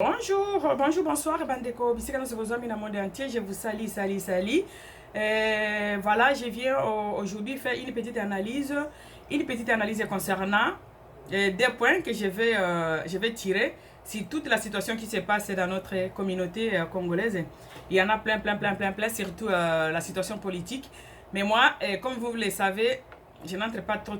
Bonjour, bonjour, bonsoir, Bandeko. Ici, quand nous sommes dans le monde entier, je vous salue. Voilà, je viens aujourd'hui faire une petite analyse concernant des points que je vais tirer sur toute la situation qui se passe dans notre communauté congolaise. Il y en a plein, surtout la situation politique. Mais moi, comme vous le savez, je n'entre pas trop.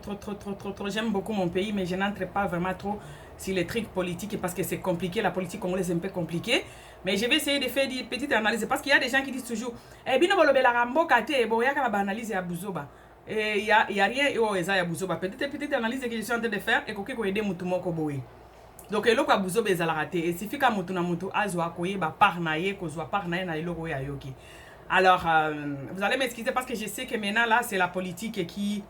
J'aime beaucoup mon pays, mais je n'entre pas vraiment trop sur les trucs politiques parce que c'est compliqué. La politique congolaise est un peu compliquée. Mais je vais essayer de faire des petites analyses parce qu'il y a des gens qui disent toujours bino bolobe la rambo kate bon ya kana analyse ya buzoba et il y a rien et eza ya buzoba petite analyse que je suis en train de faire et ko aider mutu moko boye. Donc eloko ya buzoba ezala raté et suffit ka mutu na mutu azwa koyeba par na ye kozwa par na ye na eloko ya yoki. Alors vous allez m'excuser parce que je sais que maintenant là c'est la politique qui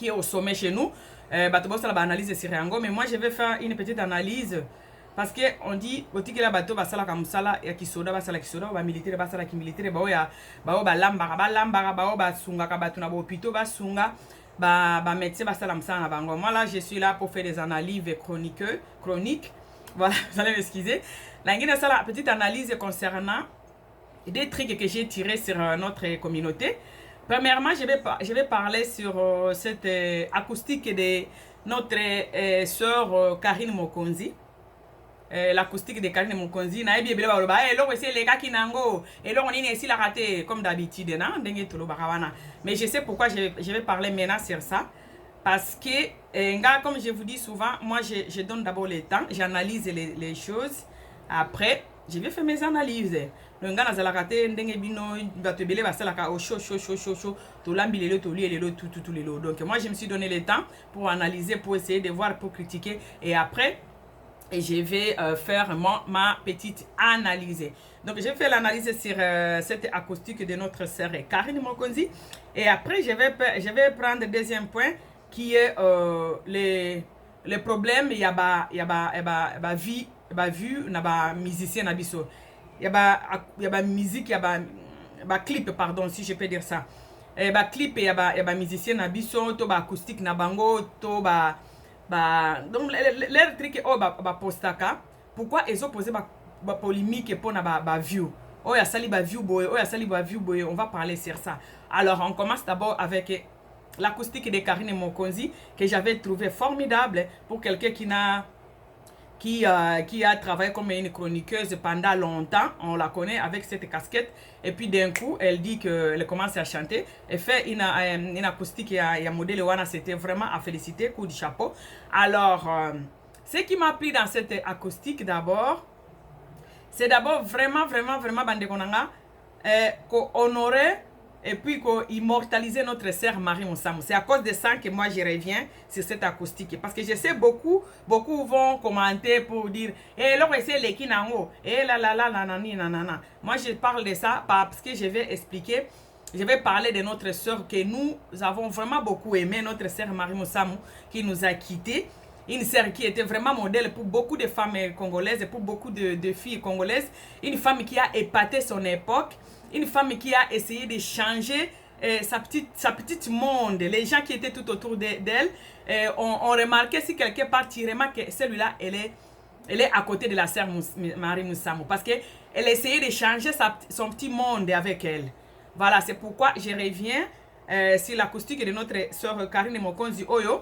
est au sommet chez nous. Bato bosa la analyse sur Rango, mais moi je vais faire une petite analyse parce que on dit otiki la bato basala kamusala ya kisoda basala kisoda ba militaire basala ki militaire ba oya ba ba lambara ba ba sunga ka bato na bo pito ba sunga ba médecin basala msana na bango. Moi là je suis là pour faire des analyses chroniques. Voilà, vous allez m'excuser. Là ngina sala petite analyse concernant des trucs que j'ai tirés sur notre communauté. Premièrement, je vais parler sur cette acoustique de notre sœur Karine Mokonzi. L'acoustique de Karine Mokonzi. Comme d'habitude. Mais je sais pourquoi je vais parler maintenant sur ça. Parce que, comme je vous dis souvent, moi je donne d'abord le temps, j'analyse les choses. Après, je vais faire mes analyses. Donc nga nazalaka te ndenge bino bato ebele basalaka au chaud tolambi lelo toli lelo tout lelo. Donc moi je me suis donné le temps pour analyser, pour essayer de voir, pour critiquer et après je vais faire ma petite analyse. Donc je vais faire l'analyse sur cette acoustique de notre sœur Karine Mokonzi et après je vais prendre le deuxième point qui est les problèmes il y a ba vie ba vue na ba musicien na biso. Il y a musique, il y a clip, pardon, si je peux dire ça. Il y a clip, il y a musicien na biso, to ba acoustique na bango, to ba donc les trucs postaka. Pourquoi ils ont posé ba polémique pour na ba view. Oh ya sali ba view boy, on va parler sur ça. Alors on commence d'abord avec l'acoustique de Karine Mokonzi que j'avais trouvé formidable pour quelqu'un qui a travaillé comme une chroniqueuse pendant longtemps. On la connaît avec cette casquette. Et puis d'un coup, elle dit qu'elle commence à chanter. Elle fait une acoustique et un modèle Wana. C'était vraiment à féliciter, coup de chapeau. Alors, ce qui m'a plu dans cette acoustique d'abord, c'est d'abord vraiment Bandekonanga, qu'honorer et puis immortaliser notre sœur Marie Moussamou. C'est à cause de ça que moi je reviens sur cette acoustique. Parce que je sais beaucoup vont commenter pour dire là c'est les kinango, nanana. Moi je parle de ça parce que je vais parler de notre sœur que nous avons vraiment beaucoup aimé, notre sœur Marie Moussamou qui nous a quittés. Une sœur qui était vraiment modèle pour beaucoup de femmes congolaises et pour beaucoup de filles congolaises. Une femme qui a épaté son époque. Une femme qui a essayé de changer sa petite monde. Les gens qui étaient tout autour d'elle ont remarqué si quelque part, tu remarques que celui-là, elle est à côté de la sœur Marie Moussamou. Parce qu'elle essayait de changer son petit monde avec elle. Voilà, c'est pourquoi je reviens sur l'acoustique de notre sœur Karine Mokonzi Oyo.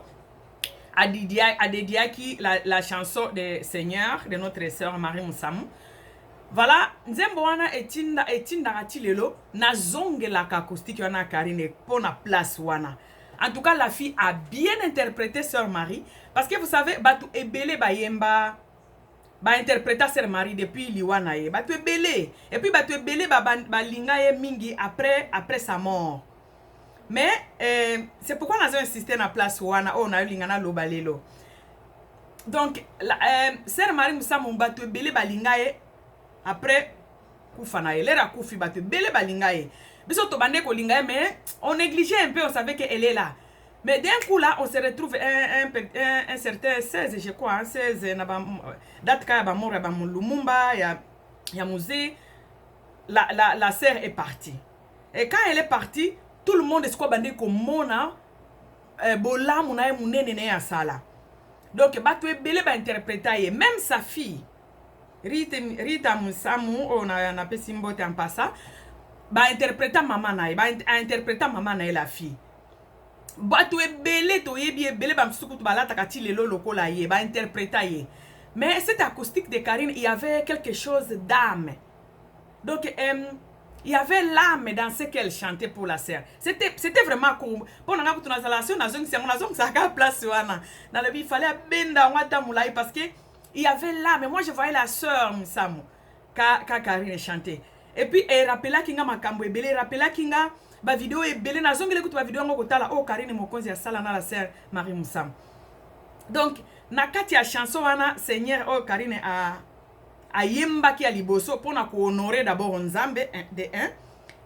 À Didiaki, la chanson des Seigneurs de notre sœur Marie Moussamou. Voilà, nzembo wana etinda lelo na zonge la acoustique wana Karine pour la place wana. En tout cas, la fille a bien interprété sœur Marie parce que vous savez batu ebele bayemba ba interpréta sœur Marie depuis liwana ye. Batu ebele et puis batu ebele ba linga ye mingi après sa mort. Mais c'est pourquoi nous avons insisté na place wana on a eu lingana lobalelo. Donc sœur Marie Moussamou batu ebele ba linga ye après Koufana, elle a Koufi battu belle balingaye. Biso to bande ko lingaye mais on négligeait un peu, on savait qu'elle est là. Mais d'un coup là, on se retrouve un certain 16 je crois, 16 na ba date ka ba mora ba Lumumba ya musée. La sœur est partie. Et quand elle est partie, tout le monde est bande ko mona bola mona munene ne ya sala. Donc battu belle ba interpréter même sa fille Rita Musamu, on a fait Simbote en passant, bah interpréta maman nae, bah interpréta maman nae la fille. Bah tu es belé, bah msukutu balata kati lelo lokola ye, bah interpréta ye. Mais cette acoustique de Karine, il y avait quelque chose d'âme. Donc, il y avait l'âme dans ce qu'elle chantait pour la sœur. C'était vraiment cool. Pour nous, toute l'installation, il fallait benda parce que il y avait l'âme. Moi, je voyais la sœur Musamu quand Karine chantait. Et puis, elle rappela kinga makambo ebele, rappela kinga ba vidéo ebele na zongele kutu ba vidéo ngo kotala oh Karine mokonzi ya sala na la sœur Marie Musamu. Donc, na kati ya chanson wana Seigneur oh Karine a yemba ki a liboso pour na ko honorer d'abord Nzambe de un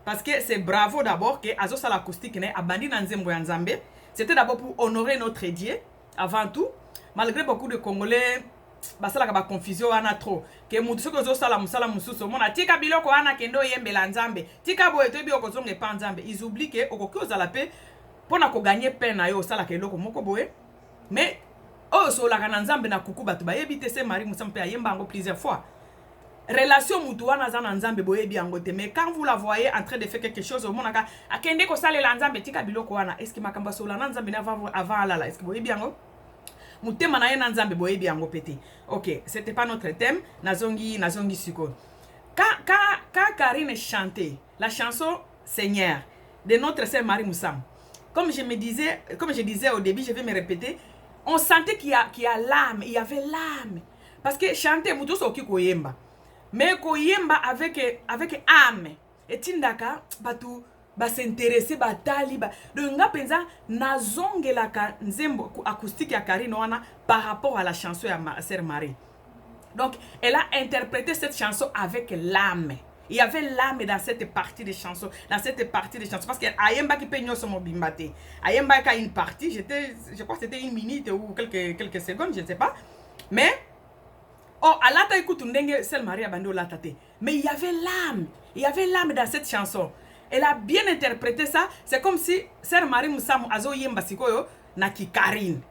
parce que c'est bravo d'abord que azo sala acoustique ne abandi na nzembo ya Nzambe. C'était d'abord pour honorer notre Dieu avant tout, malgré beaucoup de Congolais basala ka ba confusion wana trop que mutu soko zo sala musala mususu mona tika biloko wana kendo yembela Nzambe tika boye to bi okozonge pa Nzambe. Ils oublient que okoki ozala pe pour na ko gagner peine na yo sala ka eloko moko boye mais oh so la kana Nzambe na kuku batu ba yebite se Marie Musamu pe yemba ngo plusieurs fois. Relation mutu wana za na Nzambe boye bi yango te, mais quand vous la voyez en train de faire quelque chose au monaka akende ko sala la Nzambe tika biloko wana est-ce que makamba so la Nzambe na avant la est-ce que boye bi yango mutema na ye na Nzambe boye bi yango pété. OK, c'était pas notre thème. Nazongi siko. Quand Karine chantait la chanson Seigneur de notre sœur Marie Musamu, comme je disais au début, je vais me répéter, on sentait qu'il y a l'âme, il y avait l'âme. Parce que chanter mutu soki koyemba. Mais koyemba avec âme. Et tindaka batu ba s'intéresser ba tali ba donc nga penza nazongela ka nzembo acoustique ya Karine wana par rapport à la chanson ya sœur Marie. Donc elle a interprété cette chanson avec l'âme. Il y avait l'âme dans cette partie de chanson, parce que ayemba qui peut nyoso mobimbate. Ayemba ka une partie, je crois que c'était une minute ou quelques secondes, je ne sais pas. Mais oh, alata écoute ndenge sœur Marie abando la tate. Mais il y avait l'âme dans cette chanson. Elle a bien interprété ça. C'est comme si sœur Marie Musamu azo yemba sikoyo na ki Karine.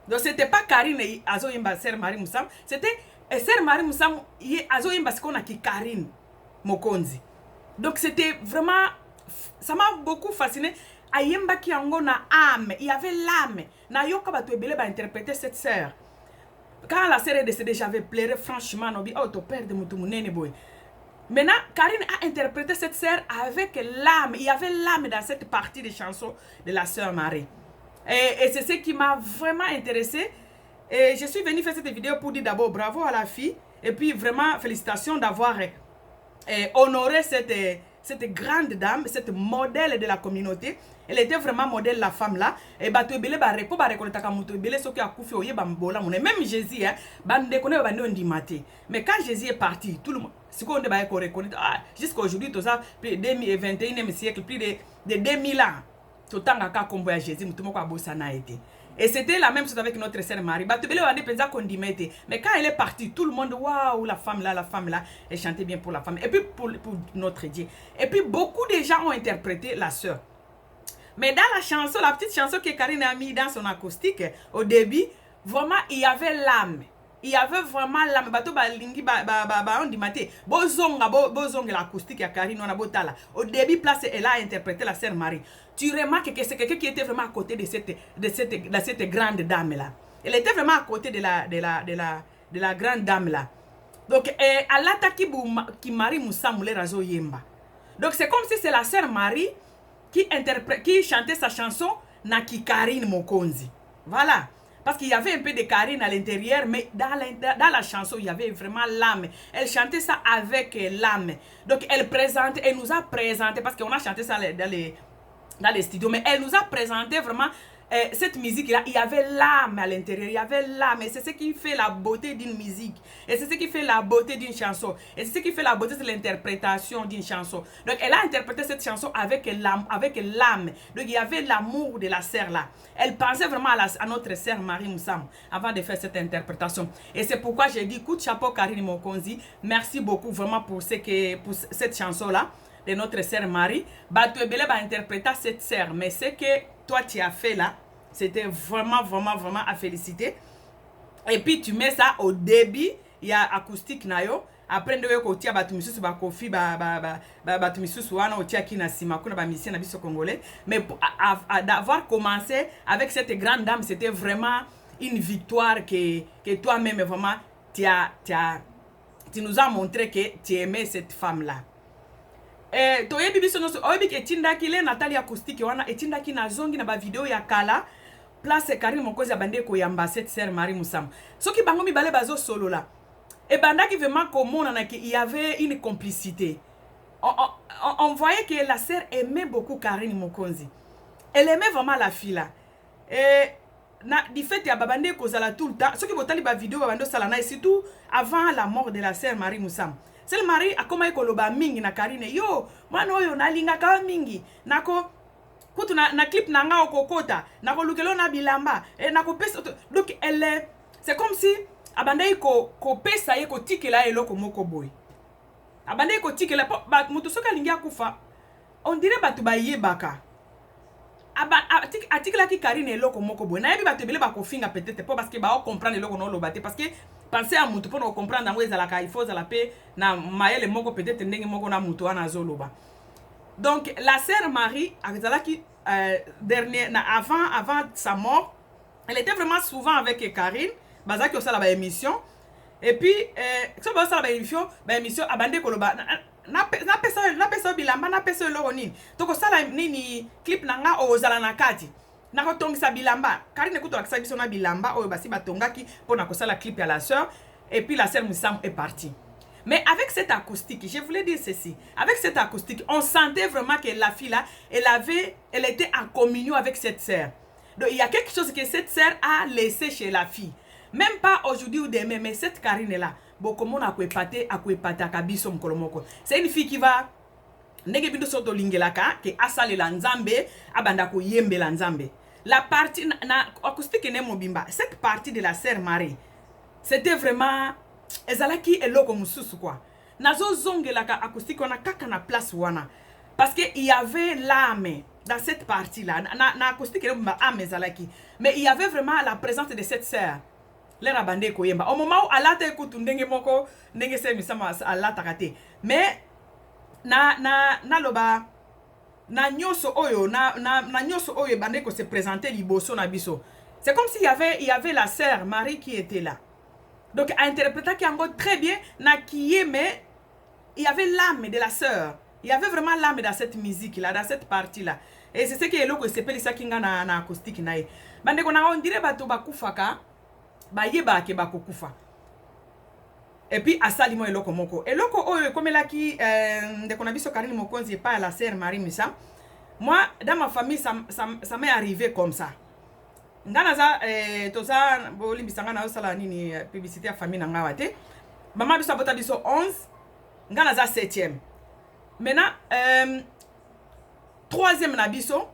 Donc c'était pas Karine azo yemba sœur Marie Musamu, c'était sœur Marie Musamu azo yemba sikoyo na ki Karine mokonzi. Donc c'était vraiment, ça m'a beaucoup fasciné. Ayemba ki yango na âme, il y avait l'âme. Na yoka batu ebele ba interpréter cette sœur. Quand la sœur est décédée, j'avais pleuré franchement. On dit oh ton père de mutumunene boy. Maintenant, Karine a interprété cette sœur avec l'âme. Il y avait l'âme dans cette partie des chansons de la sœur Marie. Et c'est ce qui m'a vraiment intéressé. Et je suis venue faire cette vidéo pour dire d'abord bravo à la fille. Et puis vraiment félicitations d'avoir honoré cette grande dame, cette modèle de la communauté. Elle était vraiment modèle, la femme là. Et bah, tu belé bah repo bah reconnaître comme tu belé ce qui a coupé au yé bah m'bola mon. Même Jésus hein, bah ne connaît pas on dit maté. Mais quand Jésus est parti, tout le monde, ce qu'on ne va pas reconnaître. Ah, jusqu'à aujourd'hui tout ça, plus de 21e siècle, plus de 2000 ans. Tout le temps à combo à Jésus, tout le monde a bossé na été. Et c'était la même chose avec notre sœur Marie. Bah tu belé on pense qu'on dit maté. Mais quand elle est partie, tout le monde waouh la femme là, elle chantait bien pour la femme. Et puis pour notre Dieu. Et puis beaucoup de gens ont interprété la sœur. Mais dans la chanson, la petite chanson que Karine a mis dans son acoustique, au début, vraiment, il y avait l'âme. Il y avait vraiment l'âme. Bato balingi on dit maté. Bozonga l'acoustique à Karine on a botala. Au début, place elle a interprété la sœur Marie. Tu remarques que c'est quelqu'un qui était vraiment à côté de cette grande dame là. Elle était vraiment à côté de la grande dame là. Donc alata qui Marie Musamu le razo yemba. Donc c'est comme si c'est la sœur Marie qui chantait sa chanson na ki Karine Mokonzi. Voilà. Parce qu'il y avait un peu de Karine à l'intérieur, mais dans la chanson, il y avait vraiment l'âme. Elle chantait ça avec l'âme. Donc elle nous a présenté, parce qu'on a chanté ça dans les studios, mais elle nous a présenté vraiment cette musique-là. Il y avait l'âme à l'intérieur, il y avait l'âme. Et c'est ce qui fait la beauté d'une musique. Et c'est ce qui fait la beauté d'une chanson. Et c'est ce qui fait la beauté de l'interprétation d'une chanson. Donc elle a interprété cette chanson avec l'âme. Donc il y avait l'amour de la sœur là. Elle pensait vraiment à notre sœur Marie Musamu avant de faire cette interprétation. Et c'est pourquoi j'ai dit, coup de chapeau Karine Mokonzi. Merci beaucoup vraiment pour cette chanson-là de notre sœur Marie. Bah, tu es belle à interpréter cette sœur. Mais ce que toi tu as fait là, c'était vraiment à féliciter. Et puis tu mets ça au début. ya acoustique na yo après nde ko tia batu misusu ba kofi batu misusu wana otia ki na sima kuna ba musicien na biso congolais mais d'avoir commencé avec cette grande dame c'était vraiment une victoire que toi-même vraiment tu nous as montré que tu aimais cette femme là. Toyebi biso no oyebi ke tindaki le Nathalie acoustique wana etindaki na zongi na ba video ya kala place Karine Mokonzi abande ko yamba cette sœur Marie Musam. Soki bango mibale bazo solo là. Et bandaki vraiment komona na qu'il y avait une complicité. On voyait que la sœur aimait beaucoup Karine Mokonzi. Elle aimait vraiment la fille là. Et du fait ya babande kozala tout le temps soki botali ba vidéo babando sala na et surtout avant la mort de la sœur Marie Musam. Celle Marie akoma ekoloba mingi na Karine yo mwana oyo nalinga ka mingi nako kutu na clip nanga okokota nako lukelo na bilamba et nako pesa donc elle c'est comme si abandai ko pesa ye ko tikela eloko moko boy abandai ko tikela ba mutu soka lingia kufa on dirait batu ba yebaka atikela ki Karine eloko moko boy na yebi batu bele ba ko finga peut-être pas parce que ba comprendre eloko no lobate parce que penser à mutu pour comprendre ngo ezala ka il faut la paix na maele moko peut-être ndenge moko na mutu wana zoloba. Donc la sœur Marie azala ki dernier avant sa mort elle était vraiment souvent avec Karine bazaki osala ba émission et puis so ba osala ba émission abande koloba na pesa bilamba na pesa loro nini toko sala nini clip nanga ozala na kati na kotongisa bilamba Karine kuto akisa biso na bilamba oyo basi batongaki pona kosala clip ya la sœur et puis la sœur Musam est partie. Mais avec cette acoustique, je voulais dire ceci, avec cette acoustique, on sentait vraiment que la fille là, elle était en communion avec cette sœur. Donc il y a quelque chose que cette sœur a laissé chez la fille. Même pas aujourd'hui ou demain, mais cette Karine là, beaucoup de monde a épate akabiso mkolomoko. C'est une fille qui va ndenge bindo soto lingelaka ke asale la nzambe abanda ko yembe la nzambe. La partie na acoustique ne mobimba, cette partie de la sœur Marie, c'était vraiment ezalaki eloko mususu quoi. Nazo zongelaka acoustique wana kaka na place wana parce que il y avait l'âme dans cette partie là na acoustique ne mobimba âme ezalaki, mais il y avait vraiment la présence de cette sœur. Lera bande ko yemba au moment où alata ekutu ndenge moko ndenge se misama alata kate mais na loba na nyoso oyo na nyoso oyo bande ko se présenter liboso na biso. C'est comme s'il y avait la sœur Marie qui était là. Donc à interpréter qui encore très bien na qui mais il y avait l'âme de la sœur. Il y avait vraiment l'âme dans cette musique là, dans cette partie là. Et c'est ce que eloko s'appelle ça kinga na acoustique na e. Bande ko na on dirait bato bakufaka ba yeba ke bakokufa. Et puis asali mo eloko moko. Eloko oyo komelaki de qu'on a biso Karine Mokonzi pas la sœur Marie Misa. Moi dans ma famille ça m'est arrivé comme ça. Ngana za toza bolimbisanga na osala nini publicité ya famille na ngawa te. Maman biso bota biso 11, ngana za 7e. Maintenant 3e na biso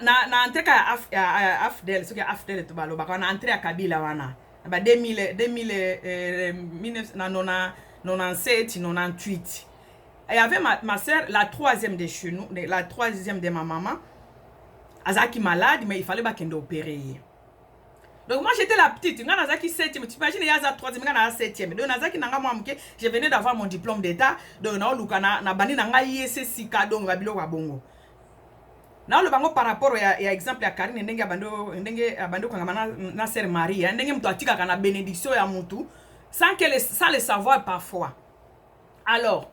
na entrée ka afdel so ki afdel to balo baka na entrée ya Kabila wana. Ba 1997 98. Il y avait ma sœur, la 3e de chez nous, la 3e de ma maman. Azaki malade, mais il fallait qu'elle opérer. Donc moi j'étais la petite, je suis 7e, tu imagines, il y a 3e, il y a 7e. Donc je venais d'avoir mon diplôme d'état, donc par rapport à exemple à Karine ndenge abando kangama na sœur Marie, ndenge mtu atika kana bénédiction ya mutu sans le savoir parfois. Alors,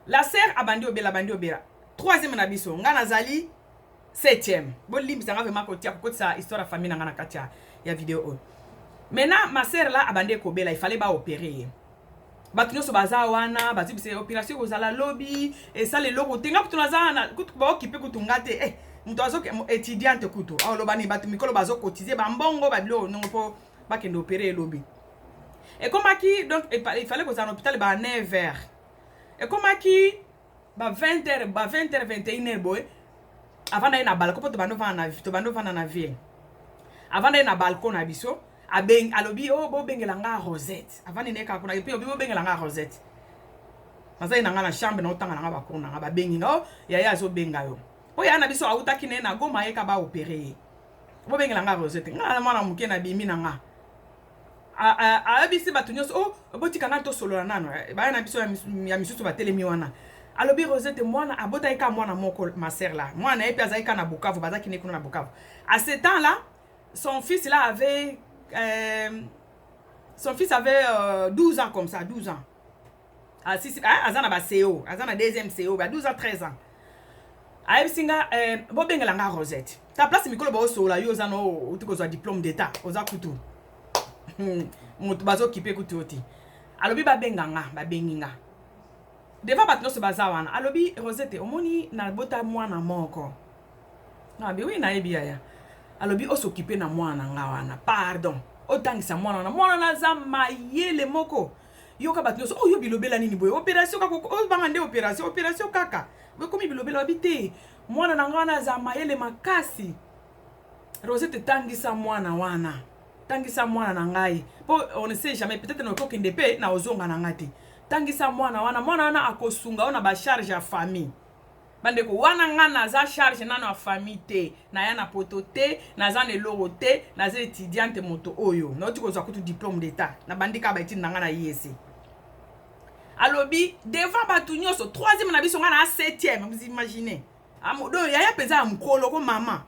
la sœur abandi obela 3e na biso, ngana zali 7e. Bon limbi ça vraiment côté ça histoire de famille ngana katia ya vidéo. Maintenant ma sœur là abandi ko bela, il fallait ba opérer. Batu nyoso baza wana, batu bise opération kozala lobby et ça le logo tenga kutunaza na kutu ba okipe kutungate mtu azo étudiante kutu. Ah lobani batu mikolo bazo cotiser ba mbongo ba bilo non po ba kende opérer lobby. Et comme qui donc il fallait que ça en hôpital ba 9h. Et comme qui ba 20h 21h boy avant d'aller na balcon to bando vana na ville. Avant d'aller na balcon na biso abeng alobi o bo bengela nga Rosette avant neka kuna epi obi bo bengela nga Rosette maza ina nga na chambre na otanga nga bakona nga ba bengi no ya zo benga yo o ya na biso auta kine na goma yeka ba opérer bo bengela nga Rosette nga na mwana muke na bimi na nga a bisi batunyo oh boti kanga to solo na nano ba na biso ya misusu batelemi wana alobi Rosette mwana abota ika mwana moko ma sœur là mwana epi azaika na Bukavu bazaki ne kuna na Bukavu à ce temps là son fils là avait 12 ans comme ça 12 ans azana ba CEO azana deuxième CEO ba 12 ans 13 ans ayebisinga bobengela nga Rosette ta place mikolo ba osola yo zano utikozwa diplôme d'état oza kutu mutu bazo kipe kutu oti alobi babenga nga babengi nga deva bato nyonso baza wana alobi Rosette omoni na bota mwana moko nabi oui nayebi yaya alobi osokipe na mwana nga wana pardon otangisa mwana naza mayele moko yoka bato nyonso oyo bilobela nini boye opération kako obanga nde opération kaka bokomi bilobela babite mwana na nga wana za mayele makasi Rosette tangisa mwana wana tangisa mwana na ngai po on ne sait jamais peut-être no kokende pe na ozonga na ngati tangisa mwana wana akosunga ona ba charge ya famille bandeko wana nga naza charge nano ya famille te na ya na poto te naza ne loro te naza étudiante moto oyo na oti kozwa kutu diplôme d'état na bandika ba étude nanga na IEC alobi devant batu nyonso troisième na biso nga na septième vous imaginez amodo yaya penza ya mkolo ko mama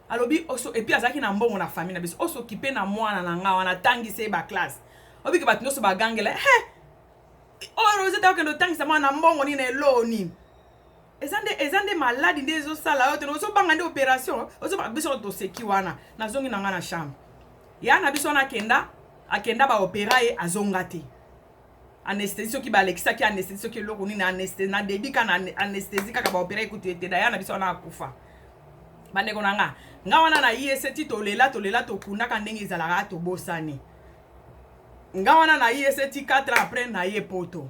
alobi oso et puis azaki na mbongo na famille na biso oso kipe na mwana na nga wana tangise ba classe obi ke batu nyonso bagangela o Rosette okendo tangisa mwana na mbongo ni na eloni ezande maladi nde ezosala yo te ozobanga nde opération ozoba biso toseki wana nazongi na nga na chambre ya na biso wana akenda baopéra ye azonga te anesthésie soki balekisaki anesthésie soki eloko nini anesthésie na debi ka na anesthésie kaka baopéra ekutu ete da ya na biso wana akufa bandeko na nga wana na IEC ti tolela tokundaka ndenge ezalaka tobosani nga wana na IEC ti 4 ans après na ye poto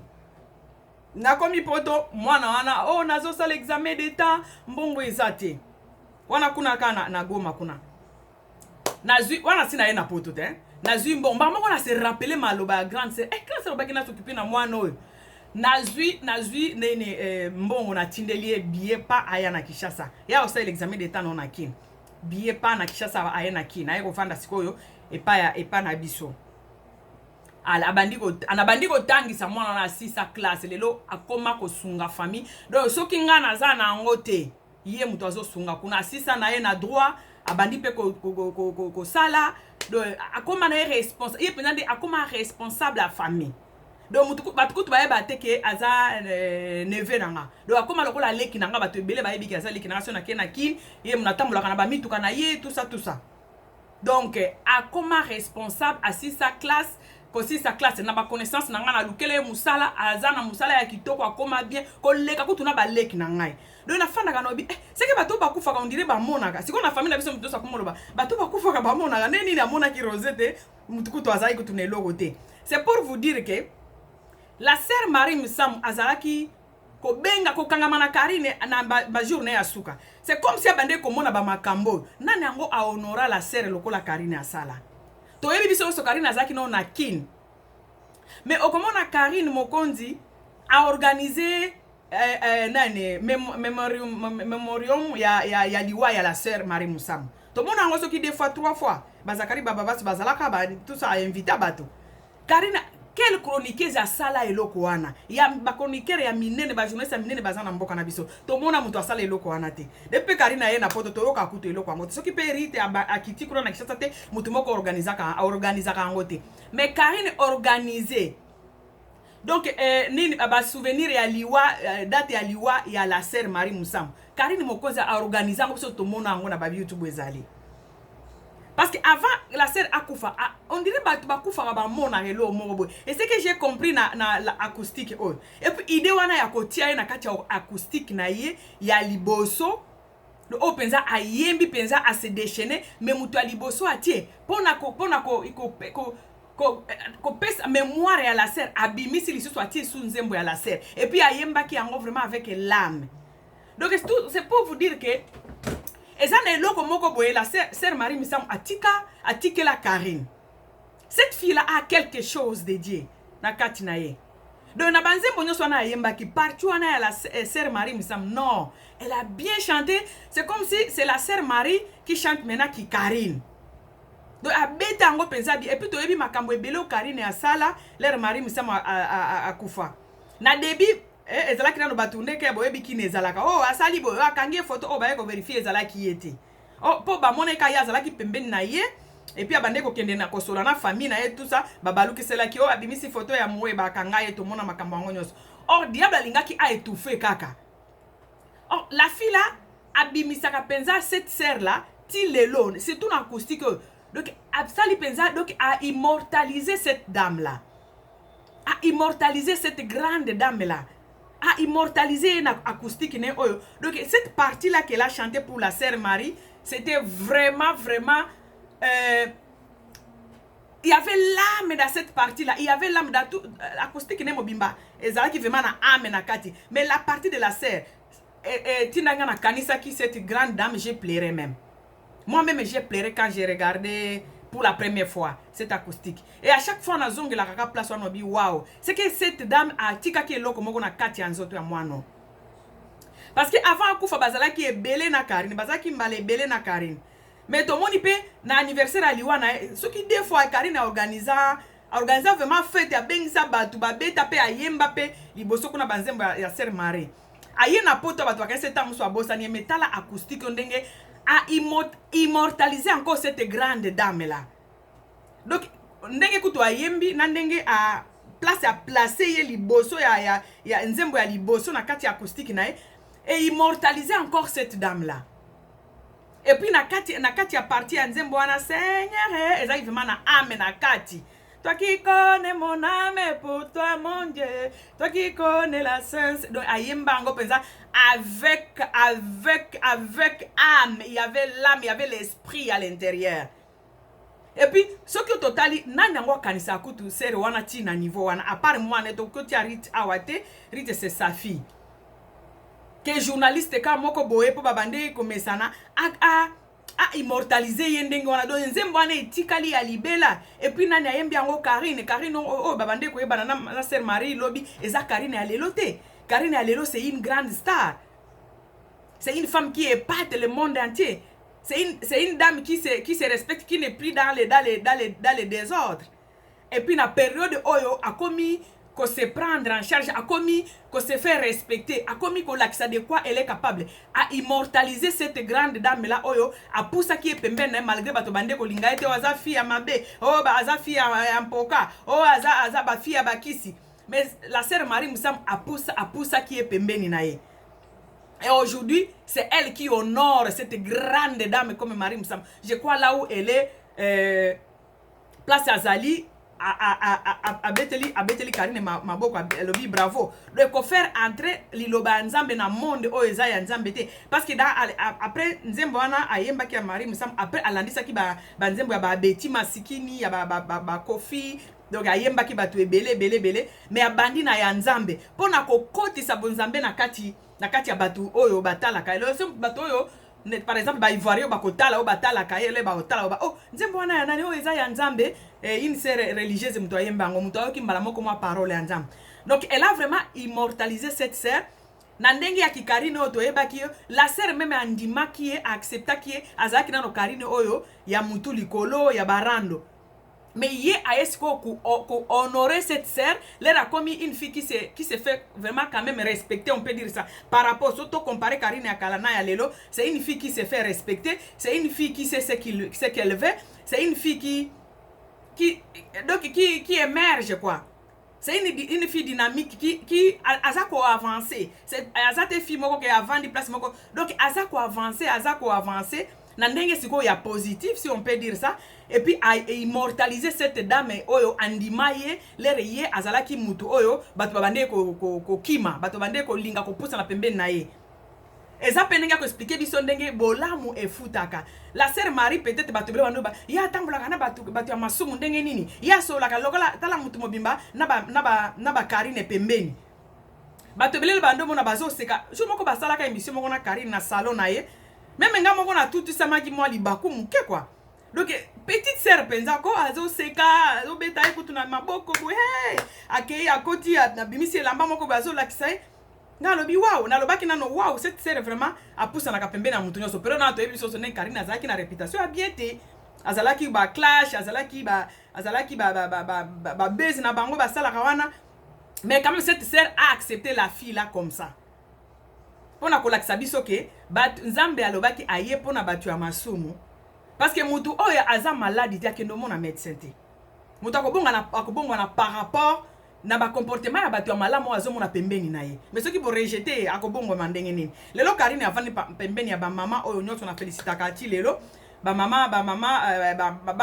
nakomi poto mwana wana nazosala examen d'état mbongo eza te wana kuna ka na Goma kuna nazwi wana sina ye na poto te nazwi mbongo mbango na se rappeler maloba ya grande sœur grande sœur baki na s'occuper na mwana oyo nazwi nene mbongo na tindeli billet pa aya na Kinshasa ya osala l'examen d'état non na kin billet pa na Kinshasa aya na kin aye kofanda sikoyo epa na biso anabandi kotangisa mwana na 6 classe lelo akoma kosunga famille donc soki nga naza na yango te ye muto azosunga kuna 6 na ye na droit abandi pe ko sala donc akoma na responsable ye penza nde akoma responsable ya famille donc mutu batukutu bayeba te ke aza neve nanga donc akoma lokola leki nanga bato ebele bayebi ke aza leki nanga so na ke na kin ye munatambolaka na bamituka na ye tout ça donc akoma responsable à 6 classe kosi sa classe na ba connaissance na nga na lukele musala azana musala ya kitoko akoma bien koleka kutuna ba leki na ngai do na fanda ka nobi seke bato bakufa ka ondire ba monaka siko na famille na biso mutosa kumoloba bato bakufa ka ba monaka neni na mona ki Rosette mutukuto azai kutuna eloko te c'est pour vous dire que la sœur Marie Musam azalaki ko benga ko kangama na Karine na ba journée ya suka c'est comme si abande ko mona ba makambo nani yango a honora la sœur lokola Karine asala to yebi biso so Karine azaki no na kin mais okomona Karine Mokonzi a organisé memorium ya liwa ya la sœur Marie Musam to mona ngo soki 2 fois 3 fois bazakari baba basu bazalaka ba tout ça a invité bato Karine quel chroniqueuse a sala eloko wana ya ba chroniqueur ya minene ba journaliste minene bazana mboka na biso to mona muto asala eloko wana te depuis Karine ye na poto to yoka kuto eloko ngo soki pe rite akiti kuna na Kinshasa te muto moko organizaka ngo te mais Karine organisé donc nini ba souvenir ya liwa date ya liwa ya la sœur Marie Musam Karine Mokonzi a organisé ngo so to mona ngo na ba YouTube ezali. Parce que avant la sœur akufa on dirait bakufa ba mona relo mobo et c'est que j'ai compris na la acoustique et puis idée wana ya kotia na kati ya acoustique na ye ya liboso le penza ayembi penza a se déchaîner mais muto ya liboso atie pona ko pesa mémoire ya la sœur abimisi lisusu atie sous nzembo ya la sœur et puis ayemba ki yango vraiment avec l'âme donc c'est pour vous dire que ezana eloko moko boye la sœur Marie Musam atike la Karine. Cette fille là a quelque chose de Dieu na kati na ye. Donc na banzembo nyoso na yemba ki partout na la sœur Marie Musam non, elle a bien chanté, c'est comme si c'est la sœur Marie qui chante maintenant qui Karine. donc abeta yango penza bi et puis toyebi makambo ebele Karine asala leur mari musama akufa na début ezalaki nano bato ndeke boyebi kini ezalaka oh asali boyo akangi photo oh baye ko vérifier ezalaki yete oh po bamoneka ya azalaki pembeni na ye et puis abande ko kende na kosola na famille na ye tout ça babalukiselaki oh abimisi photo ya moye bakanga ye to mona makambo yango nyonso or diable alingaki a étouffé kaka. Oh la fille là abimisaka penza cette sœur là ti lelo c'est tout acoustique donc absali penza donc a immortalisé cette dame là, a immortalisé cette grande dame là, a immortalisé une acoustique né oyo. Donc cette partie là qu'elle a chanté pour la sœur Marie, c'était vraiment il y avait l'âme dans cette partie là, il y avait l'âme dans tout acoustique né mobimba ezala qui vraiment na âme na kati, mais la partie de la sœur tinanga na kanisa qui cette grande dame, j'ai pleuré même. Moi-même, j'ai pleuré quand j'ai regardé pour la première fois cette acoustique. Et à chaque fois, on a zongue la kaka place, on a dit waouh. C'est que cette dame a tika qui est là, comme on a kati anzoto ya moi non. Parce que avant akufa bazala qui est belé na Karine, bazala qui mbale belé na Karine. Mais tout le monde peut na anniversaire à Liwana, ce qui des fois Karine a organisé vraiment fête ya bengisa batu ba beta pe ayemba pe liboso kuna banzembo ya sœur Marie. Aye na poto batu bakese tamu so abosa ni metala acoustique ndenge a immortaliser encore cette grande dame là. Donc ndenge kutu ayembi na ndenge a place à placer ye liboso ya nzembo ya liboso na kati acoustique na et immortaliser encore cette dame là. Et puis na kati ya partie ya nzembo wana Seigneur exactement na ame na kati. Toi qui connais mon âme pour toi mon Dieu, toi qui connais la sens. Donc ayemba ngo penza avec âme, il y avait l'âme, il y avait l'esprit à l'intérieur. Et puis ce qui totali nani ngo kanisa kutu sere wana ti na niveau wana à part moi neto koti Rite awate Rite c'est sa fille. Que journaliste ka moko boye po babande ko mesana a immortaliser yendenge wana do nzembo wana etikali ya libela et puis nani ayembi yango Karine babande ko yebana na sœur Marie lobi eza Karine ya lelo te. Karine ya lelo c'est une grande star, c'est une femme qui épate le monde entier, c'est une dame qui se respecte, qui n'est plus dans les désordres. Et puis na période oyo a commis qu'on se prendre en charge, a commis qu'on se fait respecter, a commis qu'on l'accès de quoi elle est capable, à immortaliser cette grande dame là oyo, a poussa qui est pembene malgré bato bande ko linga ete waza fille à mabe, oh ba aza fille à mpoka, oh aza ba fille à bakisi. Mais la sœur Marie Moussam a poussa qui est pembeni nae. Et aujourd'hui, c'est elle qui honore cette grande dame comme Marie Moussam. Je crois là où elle est, place à Zali, à Beteli Karine Maboko, Lobi bravo. Donc, faire entrer l'Iloba Nzambe dans le monde où ils ont Nzambe. Parce que après Nzemboana, Ayemba qui a Marie Moussam, après Alandisa qui ba Nzembo, ba Beti Masikini, ba Kofi. Donc Ayemba qui ba tu belé. Mais abandi na ya Nzambe. Pona ko koti sa bonzambe na kati ya batu oyo batala ka. Le batu oyo par exemple ba ivoirien ba kotala o batala ka ele ba otala ba oh Nzembo wana ya nani o eza ya Nzambe une sœur religieuse mto Ayemba ngo mto oyo kimbala moko mwa parole ya Nzambe. Donc elle a vraiment immortalisé cette sœur. Na ndenge ya kikarine oyo toyeba ki la sœur même andima ki accepta ki azaki na no karine oyo ya mutu likolo ya barando. Mais hier a esco honorer cette sœur, elle a commis une fille qui se fait vraiment quand même respecter, on peut dire ça. Par rapport, surtout comparé Karine à Kalana et à Lelo, c'est une fille qui se fait respecter, c'est une fille qui sait ce qu'elle veut, c'est une fille qui émerge quoi. C'est une fille dynamique qui a quoi avancer. C'est a fille moko qui avant di place moko. Donc a avancer. Nandenge siko ya positif si on peut dire ça et puis a immortaliser cette dame oyo andimaye lereye azalaki mutu oyo bato babande ko kima bato bande ko linga ko poussa na pembeni na ye eza penenga ko expliquer biso ndenge bolamu efutaka la sœur Marie peut-être bato bele wanoba ya tambola kana bato ya masumu ndenge nini ya sola ka lokola tala mutu mobimba na ba Karine pembeni bato bele bando mona bazo seka jo moko basala ka émission moko na Karine na salon na ye. Même nga moko na tout ça maki moi libaku muke quoi. Donc petite sœur penza ko azo seka azo beta ekutu na maboko bo hey akei akoti na bimisi lamba moko bazo lakisai nga lobi wow na lobaki nano wow cette sœur vraiment a poussa na kapembe na mutu nyoso pero na to ebiso so ne Karine azaki na réputation a bien té azalaki ba clash, azalaki base na bango basala kawana. Mais quand même cette sœur a accepté la fille là comme ça. Pona kolakisa biso ke nzambe alobaki aye pona batu ya masumu. Parce que mutu oyo aza malade dia ke ndomona médecin te. Mutu akobonga na par rapport na ba comportement ya batu ya malamu azomona pembeni na ye. Mais soki bo rejeter akobongo mandenge nini. Lelo Karine avandi pembeni ya ba mama oyo nyonso na félicitaka ti lelo. Ba mama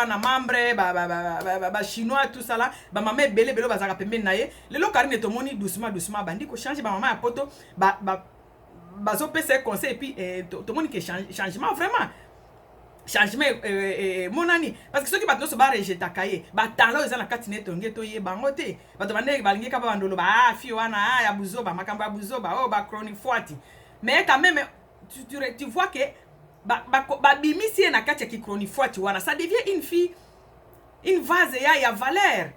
na membre ba chinois tout ça là ba mama ebele belo bazaka pembeni na ye. Lelo Karine tomoni doucement bandi ko changer ba mama ya poto bazo pese conseil et puis tout le monde qui changement vraiment changement mon ami parce que ceux qui battent se barrer j'ai takaye ba talo ezana katine tonge to ye bango te bato bande balingi ka ba ndolo ba fi wana ya buzoba makambo ya buzoba oh ba chronique forti mais quand même tu vois que ba bimisi na katia ki chronique forti wana ça devient une fille une vase ya valeur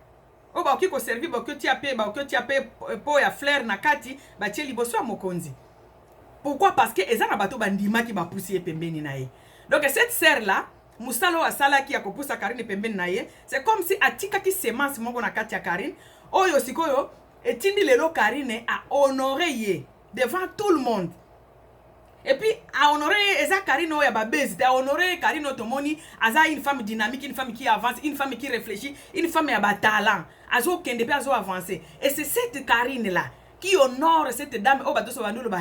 oh ba okiko servir ba que tu appelles po ya fleur na kati ba tie liboso ya mokonzi. Pourquoi? Parce que ezana bato bandima ki ba pousser pembeni na ye. Donc cette sœur là, musalo asala ki akopousa Karine pembeni na ye, c'est comme si atika ki semence moko na kati ya Karine, oyo sikoyo etindi lelo Karine a honoré ye devant tout le monde. Et puis a honoré eza Karine oya ba base, a honoré Karine otomoni aza une femme dynamique, une femme qui avance, une femme qui réfléchit, une femme ya ba talent, azo kende pe azo avancer. Et c'est cette Karine là qui honore cette dame o bato so bandolo ba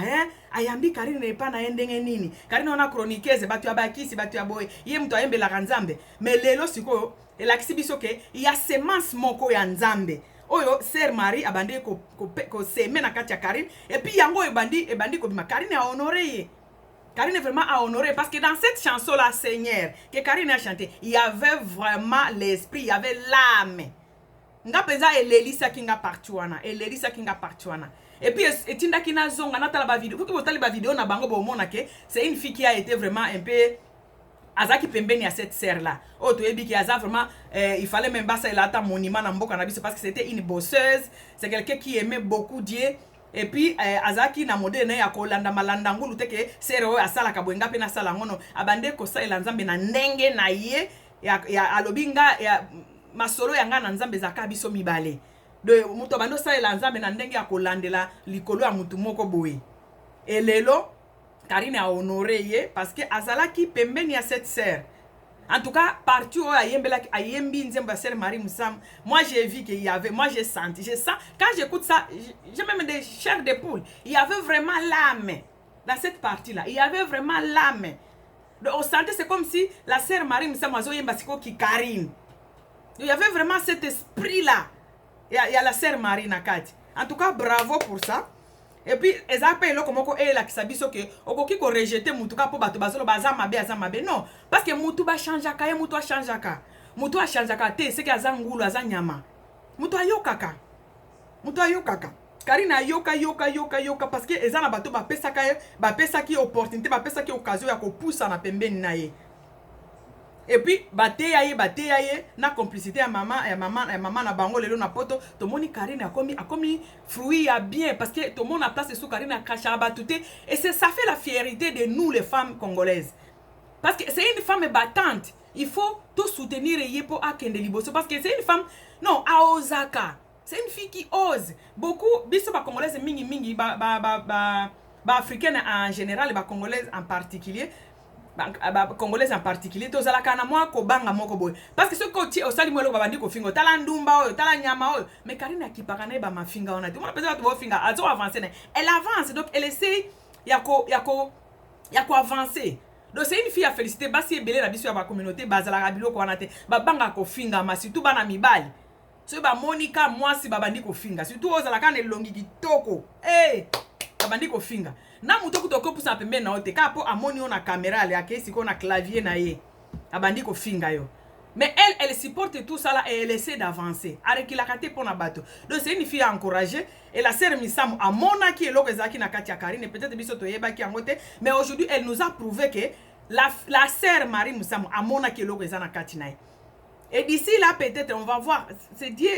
ayambi Karine ne pa na ndenge nini. Karine ona chroniqueuse batu ya bakisi batu ya boy ye mtu ayembe la nzambe mais lelo siko elakisi biso ke ya semence moko ya nzambe oyo sœur Marie abandi ko seme na kati ya Karine et puis yango ebandi ko bima Karine a honoré ye. Karine vraiment a honoré parce que dans cette chanson là Seigneur que Karine a chanté il y avait vraiment l'esprit, il y avait l'âme. Nga penza elelisa kinga partuana et puis etinda kina zonga natala ba vidéo fuki botali ba vidéo na bango bo mona ke c'est une fille qui a été vraiment un peu azaki pembeni à cette sœur là oh to ebi ki aza vraiment il fallait même pas ça la ta monument na mboka na biso parce que c'était une bosseuse, c'est quelqu'un qui aimait beaucoup Dieu et puis azaki na modele ya kolanda malanda ngulu teke sero asala ka bwenga pe na sala ngono abande ko sa elanzambe na ndenge na ye ya alobinga ya masolo yanga na nzambe zaka biso mibale de muto bando sa elanzambe na ndenge ya kolandela likolo ya mutu moko boye et lelo Karine a honoré ye parce que azalaki pembeni ya cette sœur. En tout cas, partout où ayembi nzemba sœur Marie Moussam, moi j'ai vu qu'il y avait, moi j'ai senti, je sens, quand j'écoute ça, j'ai même des chairs de poule. Il y avait vraiment l'âme dans cette partie-là. Il y avait vraiment l'âme. Donc on sentait, c'est comme si la sœur Marie Moussam azo yemba siko ki Karine. Il y avait vraiment cet esprit-là. Il y a la sœur Marie Nakati. En tout cas, bravo pour ça. Et puis, ils appellent le comme la qui s'habille que okoki ko rejeter mutuka pour bato bazolo bazamabe non parce que mutu ba changeaka ye mutu a changeaka te c'est que azangulu azanyama mutu ayokaka Karine yoka parce que ezana bato ba pesaki opportunité ba pesaki occasion ya ko poussa na pembeni na ye. Et puis bateya ye na complicité ya maman na bango lelo na poto to moni Karine a commis fruit ya bien parce que tout le monde a place sous Karine a kacha batouté et ça fait la fierté de nous les femmes congolaises parce que c'est une femme battante, il faut tout soutenir ye pour akende liboso parce que c'est une femme non a Osaka, c'est une fille qui ose beaucoup biso ba congolaise mingi ba africaine en général ba congolaise en particulier congolais en particulier to zala kana moi ko banga moko boy parce que ce côté au sali mwelo babandi ko fingo tala ndumba oyo tala nyama oyo mais Karine akipaka na ba mafinga ona tout le monde peut être finga azo avancer elle avance donc elle essaie ya ko avancer donc c'est une fille à féliciter basi ebele na biso ya ba communauté bazala kabilo ko anate ba banga ko finga ma surtout bana mibali so ba Monica moi si babandi ko finga surtout ozala kana elongi kitoko babandi ko finga na muto kutoko pusa pembe na ote kapo amoni ona caméra le akesi ko na clavier na ye abandi ko finga yo mais elle supporte tout ça là et elle essaie d'avancer avec la kate pour na bato donc c'est une fille à encourager et la sœur Misamu a mona qui est lokezaki na kati ya Karine peut-être biso to yeba ki angote mais aujourd'hui elle nous a prouvé que la sœur Marie Misamu a mona qui est lokezana kati na et d'ici là peut-être on va voir c'est Dieu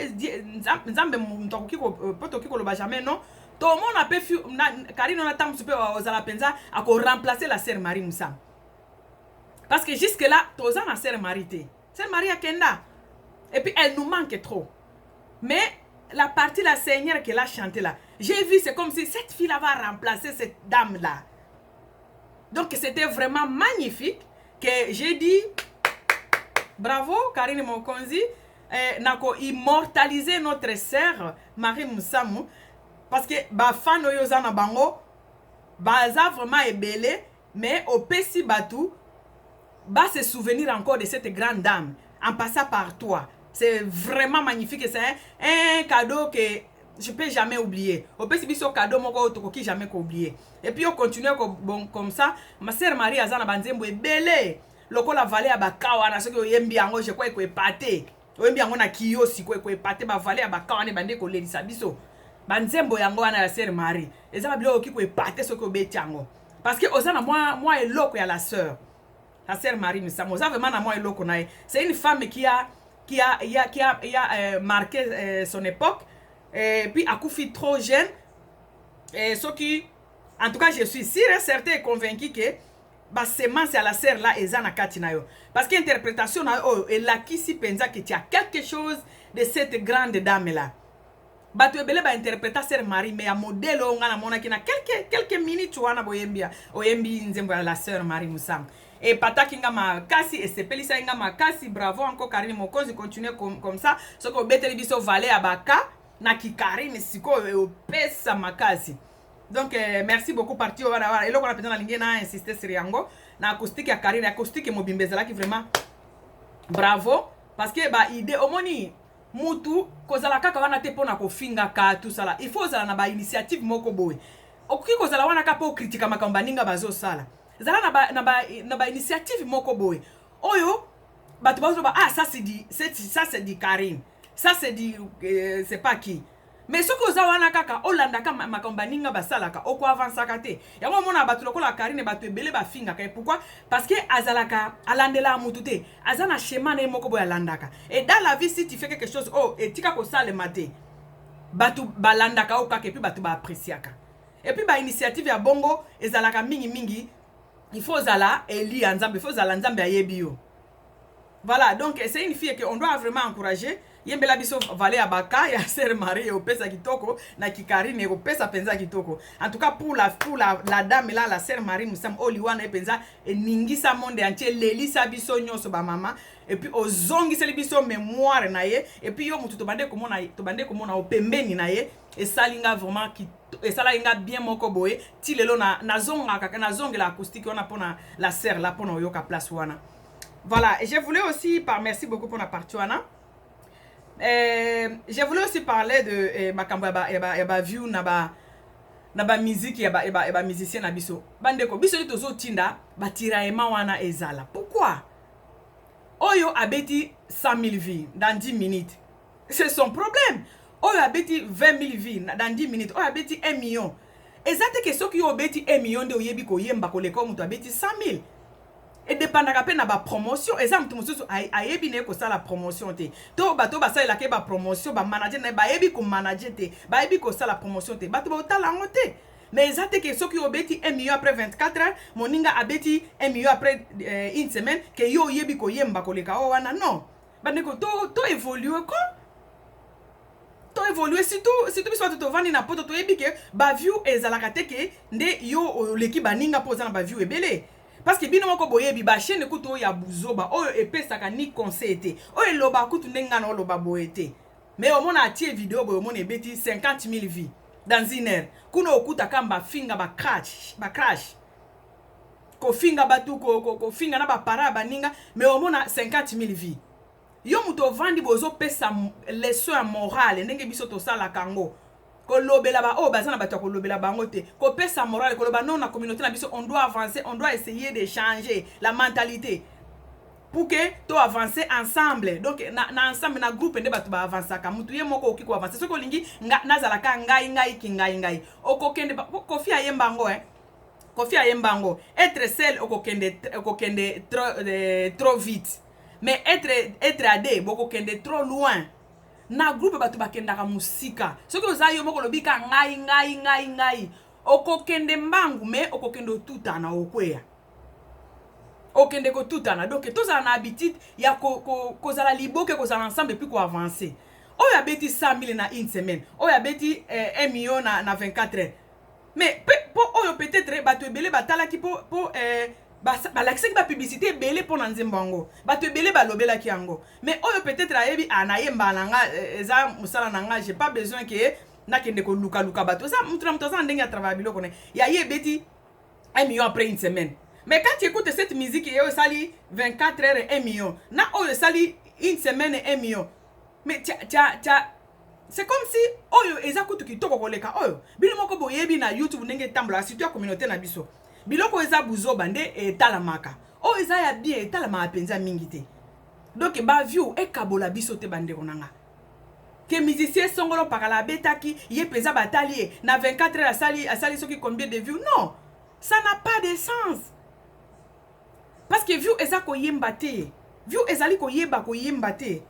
nzambe mtokoki ko potoki ko loba jamais non. Tout le monde a pu Karine on attend super aux ala penza à ko remplacer la sœur Marie Moussam Parce que jusque-là, Toza na sœur Marie te. Sœur Marie a Kenda. Et puis, elle nous manque trop. Mais la partie la Seigneur qu'elle a chanté là, j'ai vu, c'est comme si cette fille-là va remplacer cette dame-là. Donc, c'était vraiment magnifique que j'ai dit, bravo, Karine Mokonzi, nako immortaliser notre sœur Marie Moussamou. Parce que, ba fan oyoza na bango, baza vraiment ebele, mais au Pessi Batou, va se souvenir encore de cette grande dame en passant par toi. C'est vraiment magnifique et c'est un cadeau que je ne peux jamais oublier. Au Pessi Biso cadeau, moko tokoki jamais oublier. Et puis on continue comme ça. Ma sœur Marie Azana Banzembo est belle. Loko la vallée à Bakawa, na soki oyembi yango, je crois ko epate. Oyembi yango na kiyosi ko epate ba vallée à Bakawa ne bande ko lelisa biso. Banzembo yango wana la sœur Marie. Ezaba bilo ki ko epate soki obeti yango. Parce que Ozana moi eloko ya la sœur. La sœur Marie Moussamou. C'est une femme qui a marqué son époque. Et puis, a couffé trop jeune. Et ce qui, en tout cas, je suis sûre et certain et convaincu que bah, c'est à la sœur là, Ezana Katinayo. Parce que l'interprétation, et là, qui s'y pensa que tu as quelque chose de cette grande dame là. Bah, tu es belle, bah, interpréter sœur Marie, mais à modèle, on a mon akina quelques minutes, tu vois, na boyembia, oyembi, nzembo la sœur Marie Moussamou. Et pataki nga makasi et c'est pelisa nga makasi, bravo encore Karine Mokonzi, continue comme ça. Ce que beteli biso vale abaka na ki Karine siko pesa makasi. Donc merci beaucoup parti wana et là on a peut-être lingi na insister sur yango na acoustique ya Karine, acoustique mobimbezela qui vraiment bravo parce que ba idée omoni mutu kozala kaka wana te pona ko finga ka tout ça là. Il faut zala na ba initiative moko boy. Okoki kozala wana ka po critique makamba ninga bazo sala. Zala na ba initiative moko boy. Oyo batu bazo ba ah ça c'est dit Karine. Ça c'est dit c'est pas qui. Mais ce que wana kaka Olanda ka makamba ninga basalaka oko avancer kate. Yango mona batu lokola Karine batu ebele ba finga ka. Pourquoi? Parce que azalaka alandela mutute. Azana schéma na moko boy alandaka. Et dans la vie si tu fais quelque chose oh et tika ko sale maté. Batu balandaka o kaka et puis batu ba appréciaka. Et puis ba initiative ya bongo ezalaka mingi il faut zala eli anzambe, il faut zala nzambe ayebio. Voilà, donc c'est une fille qu'on doit vraiment encourager. Yembela biso vale abaka ya sœur Marie au pesa kitoko na kikarine au pesa penza kitoko. En tout cas pour la dame là la sœur Marie Moussam Oliwana penza ningisa monde entier lelisa biso nyonso ba mama et puis ozongi seli biso mémoire na ye et puis yo mutu to bande komona o pembeni na ye et salinga vraiment qui et ça là inga bien moko boye ti lelo na zonga kaka na zongela acoustique on a pona la sœur là pona yoka place wana. Voilà, et je voulais aussi merci beaucoup pour la partie wana. Je voulais aussi parler de Makamba eba view na ba musique eba musicien na biso. Bandeko biso li tozo tinda ba tiraillement wana ezala. Pourquoi? Oyo abeti 100 000 vies dans 10 minutes. C'est son problème. Oyo abeti 20 000 vies dans 10 minutes. Oyo abeti 1 million. Exacte que ceux qui ont beti 1 million de oyebi ko yemba ko leko mutu abeti 100 000. Et dépendant pe na ba promotion exemple mususu ayebi ne ko sala promotion te to bato basala la ke ba promotion ba manager na ba yebi ko manager te ba yebi ko sala promotion te bato ba tala ngote mais exacte que ceux qui ont beti 1 million après 24 heures moninga abeti 1 million après une semaine que yo yebi ko yemba ko leka o wana non bandeko to évoluer ko to évoluer surtout biso to vandi na poto to yebi ke ba view ezalaka te ke nde yo leki baninga poza na ba view ebele. Parce que bino moko boyebi ba chaîne kuto ya buzoba oyo epesaka ni conseil te oyo loba kutu ndenga na loba boyete mais au mona atie vidéo boyo mona ebeti 50 000 vues dans une heure kuno okuta kamba finga ba crash ko finga batu ko finga na ba para baninga mais au mona 50 000 vues yo muto vandi bozo pesa leçon morale ndenge biso to sala kango ko lobela ba o bazana bato ko lobela bango te ko pesa morale ko loba non na communauté na biso on doit avancer on doit essayer de changer la mentalité pour que to avancer ensemble donc na ensemble na groupe nde bato ba avancer ka mutu ye moko okiko avancer soko lingi nazala ka ngai okokende Kofi Ayembango Kofi Ayembango être seul okokende trop vite mais être à deux okokende trop loin. Na groupe batu bakendaka musika soki ozayo moko lobika ngai okokende mbangu me okokende tuta na okweya okende ko tutana. Donc tous en habitude ya kozala liboke kozala ensemble puis ko avancer. Oyo abeti 100 000 na une semaine. Oyo abeti 1 million na 24 heures. Mais pour oyo peut-être bato ebele batala ki pour l'accès ba publicité ebele pour nzembo yango. Bato ebele balobela ki yango. Mais oyo peut-être ayebi anayemba nanga eza musala nanga, j'ai pas besoin que nakende ko luka bato. Ça mutra ndenge ya travail biloko ne. Ya yebeti 1 million après une semaine. Mais quand tu écoutes cette musique, il y a sali 24 heures et 1 million. Na oyo sali une semaine et 1 million. Mais c'est comme si oyo ezakutu kitoko koleka oyo. Bino moko boyebi na YouTube ndenge tambla surtout ya communauté na biso. Biloko eza buzo bande etalamaka. Oyo eza ya bien etalama apenza mingi te. Donc ba view e kabola biso te bande konanga. Que musicien songolo pakala betaki ye peza batali na 24 heures asali soki combien de views? Non. Ça n'a pas de sens. Parce que view eza ko yemba te. View ezali ko yemba te.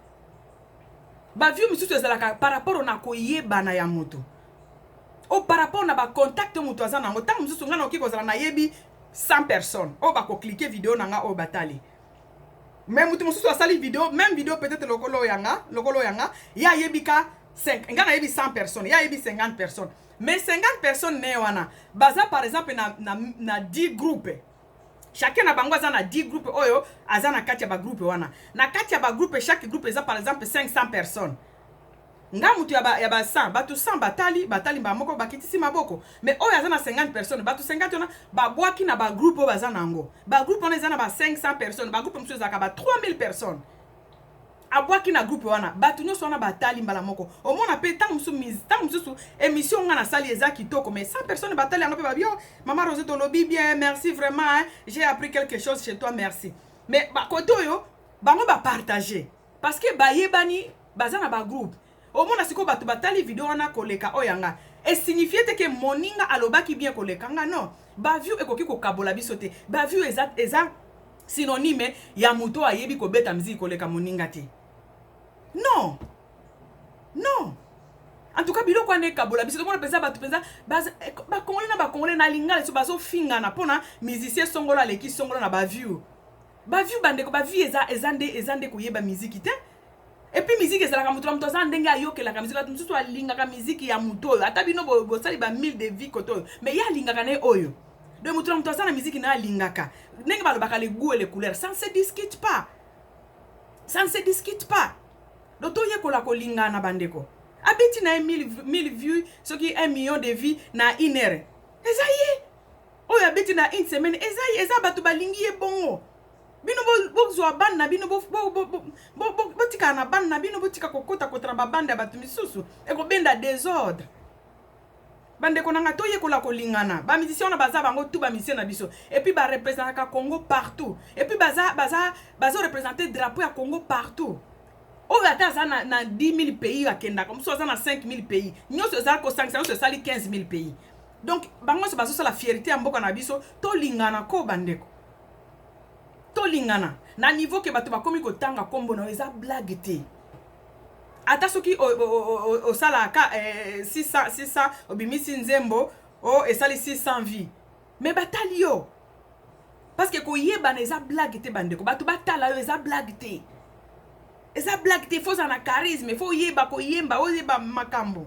Ba view misusu ezalaka par rapport na ko yeba na ya moto. O par rapport na ba contact moto azana ngo tango misusu ngana okiko zala na yebi 100 personnes. O ba ko cliquer vidéo nanga o batali. Même mutu misusu asali vidéo, même vidéo peut-être lokolo yanga, ya yebika 5, ngana yebi 100 personnes, ya yebi 50 personnes. Mais 50 personnes ne wana. Baza par exemple na 10 groupes. Chacun na bango na 10 groupes oyo azana kati ya ba groupe wana. Na kati ya ba groupe chaque groupe eza par exemple 500 personnes. Nga mutu ya ba 100, batu 100 batali ba moko bakitisi maboko. Mais oyo azana 50 personnes, batu 50 wana ba boaki na ba groupe oyo bazana ngo. Ba groupe wana ezana ba 500 personnes, ba groupe msusu zaka ba 3000 personnes. Abwaki na groupe wana batu nyoso wana batali mbala moko omona pe tant mususu émission nga na sali eza kitoko mais 100 personnes batali yango pe babio maman Rosette lobi bien merci vraiment hein? J'ai appris quelque chose chez toi merci mais ba koto yo bango ba partager parce que ba yebani bazana ba groupe omona siko batu batali video wana koleka oyanga et signifie te que moninga alobaki bien koleka nga non ba view ekoki ko kabola bisote ba view eza synonyme ya muto ayebi ko beta muziki koleka moninga te. Non. Non. En tout cas, biloko ane kabola biso mona pesa batu pesa ba kongole na lingala so bazo finga na pona musicien songola leki songola na ba view. Ba view bande ko ba vie ezande ko yeba musique te. Et puis musique ezala ka muto na muto za ndenge ayokela ka musique la muto alinga ka musique ya muto. Ata bino bo sali ba 1000 de vie koto. Mais ya linga ka ne oyo. De muto na muto za na musique na linga ka. Ndenge ba lobaka les goûts et les couleurs, ça ne se discute pas. Ça ne se discute pas. Donc, tu y a kolinga na bandeko. Abeti na 1000 vues, ce qui 1 million de vues na une heure. Ezaye. Oh, abeti na une semaine. Ezaye, eza batu balingi e bongo. Bino bo zo ban na bino bo tika na ban na bino bo tika kokota kotra ba banda batu misusu. E ko benda désordre. Bandeko nanga to ye kolingana. Ba musicien na baza bango tout ba musicien na biso. Et puis ba représenter ka Congo partout. Et puis baza représenter drapeau ya Congo partout. Oh, attends, na 10 000 pays à Kenda, comme ça, na 5 000 pays. Nous, c'est ça, 15 000 pays. Donc, bango se base sur la fierté en boka na biso, to lingana ko bandeko. To lingana. Na niveau que batu ba komi ko tanga kombo na eza blague te. Ata soki o sala ka 600 obimisi nzembo o esali 600 vie. Mais batali yo. Parce que ko yeba na eza blague te bandeko. Batu batala yo eza blague te. Eza blague te faut na charisme, faut yeba ko yemba, o yeba makambo.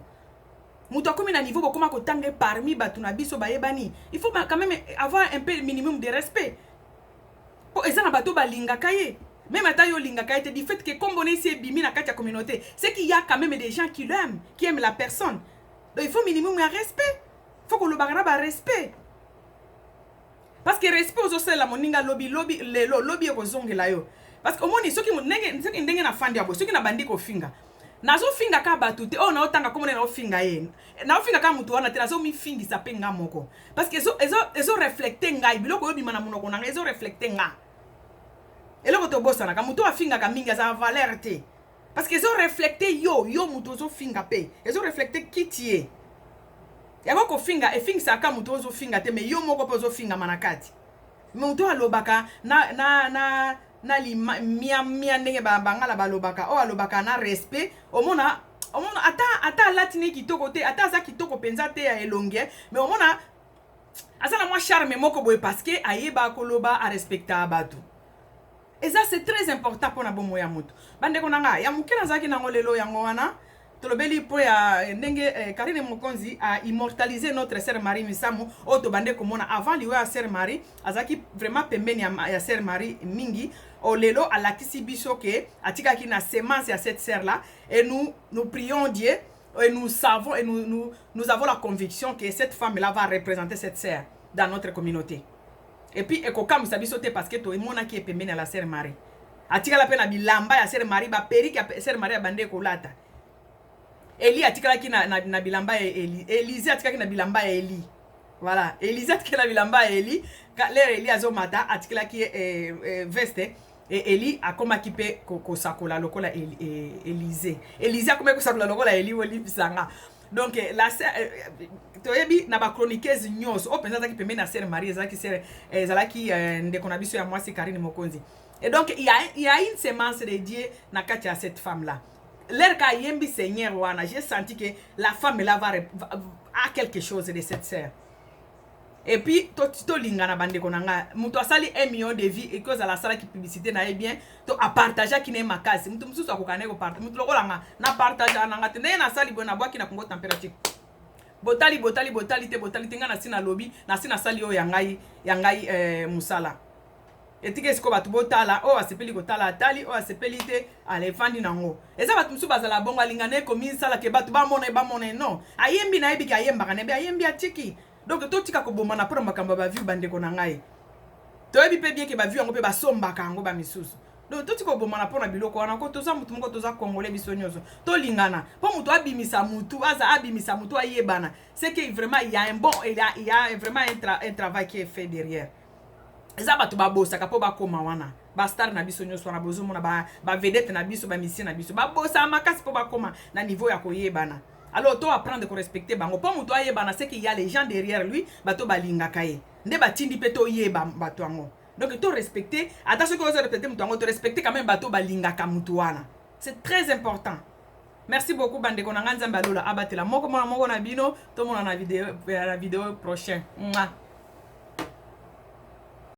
Muto komi na niveau bokoma ko tanga parmi batu na biso ba yebani. Il faut quand même avoir un peu minimum de respect. Po eza na bato ba linga kaye. Même ata yo linga kaye te du fait que comme bonne si bimi na katia communauté, c'est qu'il y a quand même des gens qui l'aiment, qui aiment la personne. Donc il faut minimum de respect. Faut que le bagana ba respect. Parce que respect aux autres la moninga lobby ko zongela yo. Parce que au moins soki ndenge na fandi abo soki na bandi ko finga nazo finga ka batute o na otanga komone na ofinga ye na ofinga ka mutu wana te nazo mi fingi sa penga moko parce que ezo reflecter ngai biloko yo bima na munoko na ezo reflecter nga eloko to bossa na ka mutu afinga ka minga za valeur te parce que ezo reflecter yo mutu zo finga pe ezo reflecter kitie yako ko finga e fingi sa ka mutu zo finga te mais yo moko po zo finga manakati mutu alobaka na li mia ndenge bangala balobaka o alobaka na respect omona ata latine kitoko te ata za kitoko penza te ya elonge mais omona Asala moi charme moko boy parce que ayeba koloba a respecter abatu. Et ça c'est très important pour na bomo ya moto. Bande konanga ya mukena zaki nango lelo yango wana. Tolobeli po ya ndenge Karine Mokonzi a immortalisé notre sœur Marie Misamu oto bande komona avant liwa ya sœur Marie azaki vraiment pembeni ya sœur Marie mingi o lelo alakisi biso ke atika ki na sémence ya cette sœur là et nous prions Dieu et nous savons et nous avons la conviction que cette femme là va représenter cette sœur dans notre communauté. Et puis ekokamu sabiso te parce que to emona ki pembeni ya la sœur Marie atika la pe na bilamba ya sœur Marie ba periki ya sœur Marie bande kolata. Eli atikalaki na bilamba ya Eli. Élise atikalaki na bilamba ya Eli. Voilà. Élise atikalaki na bilamba ya Eli. L'air Eli azomata atikalaki veste. Et Eli akomaki pe kosakola lokola Élise. Élise akomaki kosakola lokola Eli woli bisanga. Donc la toyebi na ba chroniqueuse nyos. O penza ki pembeni na sœur Marie ezalaki sœur ezalaki ndeko na biso ya mwasi Karine Mokonzi. Et donc il y a une sémence de Dieu na kati ya cette femme là. L'air qu'a yembi Seigneur wana, j'ai senti que la femme là a quelque chose de cette sœur. Et puis to lingana bande konanga, muto asali 1 million de vies et cause à la salle qui publicité na bien, to a partager ki ne makasi, muto mususu akokane ko partager, muto lokolanga na partager nanga tene na sali bona bwa ki na kongo température. Botali te ngana sina lobby, na sina sali o yangai musala. Etike siko batu botala o asepeli kotala atali o asepeli te ale fandi nango eza batu musu bazala bongo alingane komi sala ke batu ba mone non ayembi na yebi ka yemba kana be ayembi atiki donc to tika ko bomana pour makamba ba view bande ko na ngai to yebi pe bien ke ba view ngo pe ba somba kango ba misusu donc to tika ko bomana pour na biloko wana ko toza mutu moko toza congolais biso nyozo to lingana po mutu abimisa mutu aza abimisa mutu ayebana c'est que vraiment il y a un bon il y a vraiment un travail qui est fait derrière. Eza batu ba bosa kapo ba koma wana ba star na biso nyoso na bozo mona ba vedette na biso ba mission na biso ba bosa makasi po ba koma na niveau ya koyebana. Alors to apprendre ko respecter bango po muto ayebana c'est qu'il y a les gens derrière lui bato balinga kaye nde batindi pe to yeba bato ango. Donc to respecter attention que vous respecter muto ango to respecter quand même bato balinga ka muto wana. C'est très important. Merci beaucoup bande ko na nganza mbalola abatela moko na bino to mona na vidéo prochaine. Mouah.